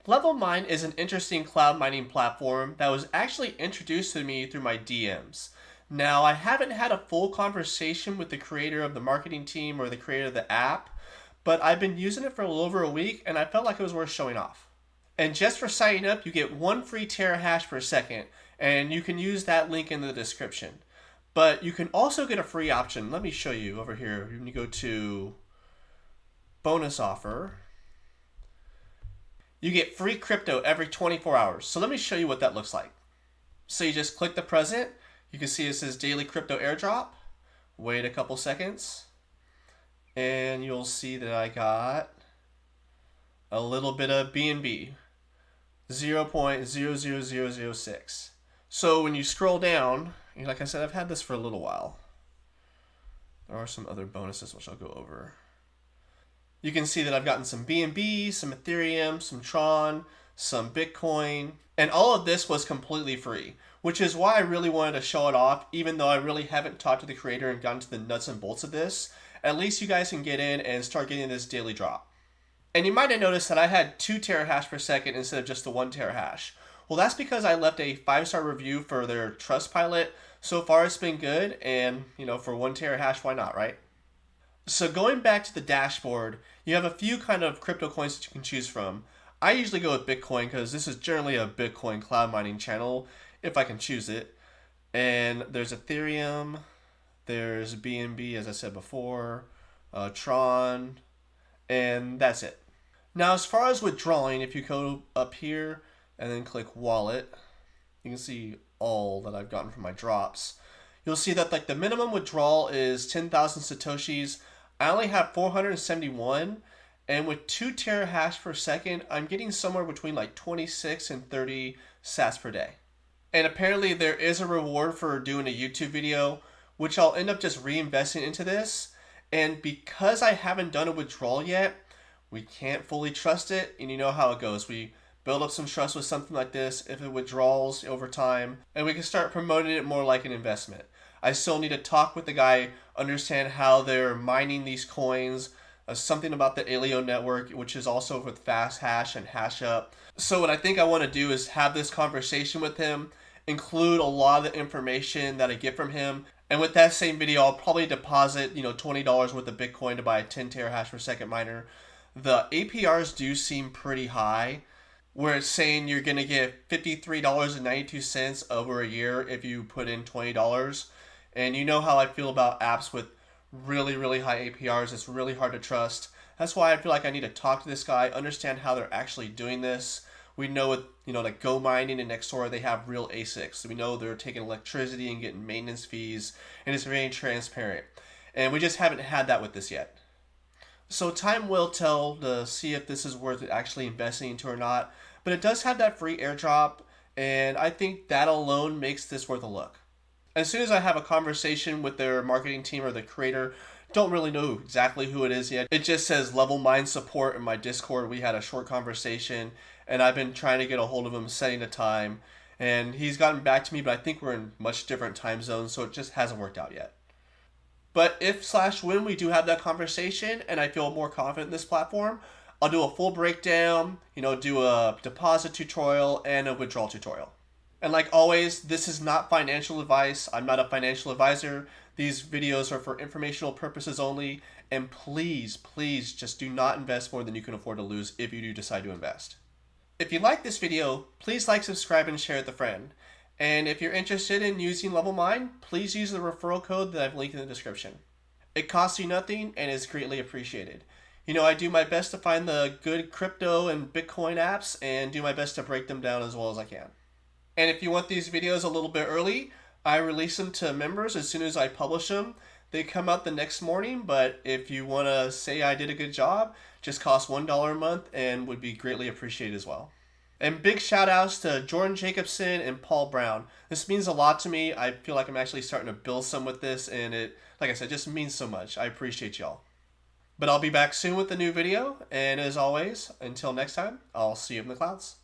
LVLMine is an interesting cloud mining platform that was actually introduced to me through my DMs. Now, I haven't had a full conversation with the creator of the marketing team or the creator of the app, but I've been using it for a little over a week and I felt like it was worth showing off. And just for signing up, you get 1 free terahash per second, and you can use that link in the description. But you can also get a free option. Let me show you over here. When you go to bonus offer, you get free crypto every 24 hours. So let me show you what that looks like. So you just click the present. You can see it says daily crypto airdrop. Wait a couple seconds. And you'll see that I got a little bit of BNB, 0.00006. So when you scroll down, like I said, I've had this for a little while. There are some other bonuses which I'll go over. You can see that I've gotten some BNB, some Ethereum, some Tron, some Bitcoin, and all of this was completely free, which is why I really wanted to show it off, even though I really haven't talked to the creator and gotten to the nuts and bolts of this. At least you guys can get in and start getting this daily drop. And you might have noticed that I had 2 terahash per second instead of just the 1 terahash. Well, that's because I left a 5-star review for their Trustpilot. So far it's been good, and for 1 terahash, why not, right? So going back to the dashboard, you have a few kind of crypto coins that you can choose from. I usually go with Bitcoin because this is generally a Bitcoin cloud mining channel, if I can choose it. And there's Ethereum, there's BNB, as I said before, Tron, and that's it. Now, as far as withdrawing, if you go up here and then click wallet, you can see all that I've gotten from my drops. You'll see that the minimum withdrawal is 10,000 Satoshis. I only have 471, and with 2 terahash per second, I'm getting somewhere between 26 and 30 sats per day. And apparently there is a reward for doing a YouTube video, which I'll end up just reinvesting into this. And because I haven't done a withdrawal yet, we can't fully trust it, and you know how it goes. We build up some trust with something like this if it withdraws over time, and we can start promoting it more like an investment. I still need to talk with the guy, understand how they're mining these coins, something about the Aleo network, which is also with fast hash and hash up. So what I think I want to do is have this conversation with him, include a lot of the information that I get from him, and with that same video, I'll probably deposit $20 worth of Bitcoin to buy a 10 terahash per second miner. The APRs do seem pretty high, where it's saying you're going to get $53.92 over a year if you put in $20. And you know how I feel about apps with really, really high APRs. It's really hard to trust. That's why I feel like I need to talk to this guy, understand how they're actually doing this. We know with, like Go Mining and Nextdoor, they have real ASICs. We know they're taking electricity and getting maintenance fees, and it's very transparent. And we just haven't had that with this yet. So time will tell to see if this is worth actually investing into or not. But it does have that free airdrop, and I think that alone makes this worth a look. As soon as I have a conversation with their marketing team or the creator, don't really know exactly who it is yet. It just says LVLMine support in my Discord. We had a short conversation, and I've been trying to get a hold of him, setting a time, and he's gotten back to me, but I think we're in much different time zones, so it just hasn't worked out yet. But if/when we do have that conversation and I feel more confident in this platform, I'll do a full breakdown, do a deposit tutorial and a withdrawal tutorial. And like always, this is not financial advice. I'm not a financial advisor. These videos are for informational purposes only. And please, please just do not invest more than you can afford to lose if you do decide to invest. If you like this video, please like, subscribe, and share with a friend. And if you're interested in using LVLMine, please use the referral code that I've linked in the description. It costs you nothing and is greatly appreciated. I do my best to find the good crypto and Bitcoin apps and do my best to break them down as well as I can. And if you want these videos a little bit early, I release them to members as soon as I publish them. They come out the next morning, but if you want to say I did a good job, just cost $1 a month and would be greatly appreciated as well. And big shout outs to Jordan Jacobson and Paul Brown. This means a lot to me. I feel like I'm actually starting to build some with this, and it, like I said, just means so much. I appreciate y'all. But I'll be back soon with a new video, and as always, until next time, I'll see you in the clouds.